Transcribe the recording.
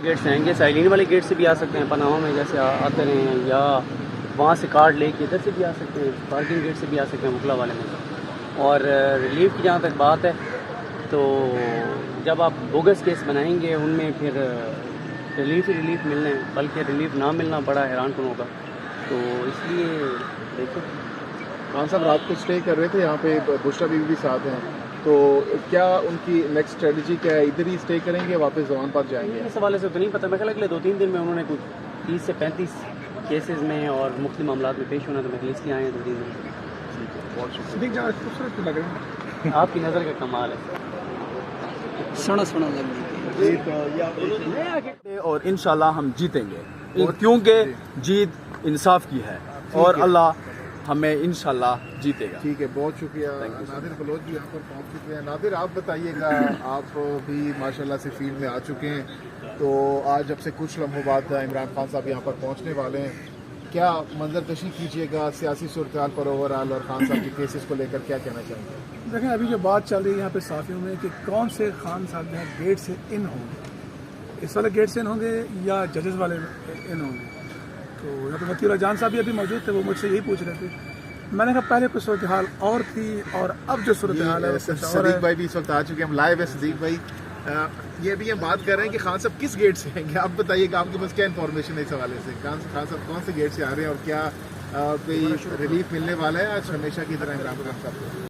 Get سے آئیں گے، سائلین والے گیٹ سے بھی آ سکتے ہیں، پناما میں جیسے آتے رہے ہیں، یا وہاں سے کارڈ لے کے ادھر سے بھی آ سکتے ہیں، پارکنگ گیٹ سے بھی آ سکتے ہیں وکلا والے میں۔ اور ریلیف کی جہاں تک بات ہے تو جب آپ بوگس کیس بنائیں گے ان میں پھر ریلیف ہی ریلیف ملنا ہے، بلکہ ریلیف نہ ملنا بڑا حیران کن ہوگا، تو اس لیے دیکھیں۔ خان صاحب رات کو اسٹے کر رہے تھے یہاں پہ، بشرا بیوی بھی ساتھ ہیں، تو کیا ان کی نیکسٹ اسٹریٹجی کیا ہے؟ ادھر ہی اسٹے کریں گے، واپس زمان پاک جائیں گے؟ اس حوالے سے تو نہیں پتہ، میں خیال اگلے 2-3 دن میں انہوں نے کچھ 30 سے 35 کیسز میں اور مختلف معاملات میں پیش ہونا، تو میں اس لیے آئے ہیں 2-3 دن میں۔ بہت شکریہ۔ خوبصورت لگ رہے ہیں، آپ کی نظر کا کمال ہے، سونا سونا لگ اور انشاءاللہ ہم جیتیں گے، کیونکہ جیت انصاف کی ہے اور اللہ ہمیں انشاءاللہ جیتے گا۔ ٹھیک ہے، بہت شکریہ۔ نادر بلوچ بھی یہاں پر پہنچ چکے ہیں۔ نادر آپ بتائیے گا، آپ بھی ماشاءاللہ سے فیلڈ میں آ چکے ہیں، تو آج جب سے کچھ لمحوں بعد عمران خان صاحب یہاں پر پہنچنے والے ہیں، کیا منظر کشی کیجیے گا سیاسی صورتحال پر اوور آل، اور خان صاحب کے کیسز کو لے کر کیا کہنا چاہیں گے؟ دیکھیں ابھی جو بات چل رہی ہے یہاں پہ صحافیوں میں کہ کون سے خان صاحب جو ہے گیٹ سے ان ہوں گے، اس والے گیٹ سے ان ہوں گے یا ججز والے ان ہوں گے؟ تو یہاں پہ مفتی اللہ جان صاحب بھی ابھی موجود تھے، وہ مجھ سے یہی پوچھ رہے تھے۔ میں نے کہا پہلے کوئی صورتحال اور تھی اور اب جو صورتحال ہے صدیق بھائی بھی اس وقت آ چکے ہیں، ہم لائیو ہے صدیق بھائی۔ یہ بھی ہم بات کر رہے ہیں کہ خان صاحب کس گیٹ سے ہیں گے، آپ بتائیے گا، آپ کے پاس کیا انفارمیشن ہے اس حوالے سے؟ خان صاحب کون سے گیٹ سے آ رہے ہیں اور کیا کوئی ریلیف ملنے والا ہے آج ہمیشہ کی طرح عمران خان صاحب کو؟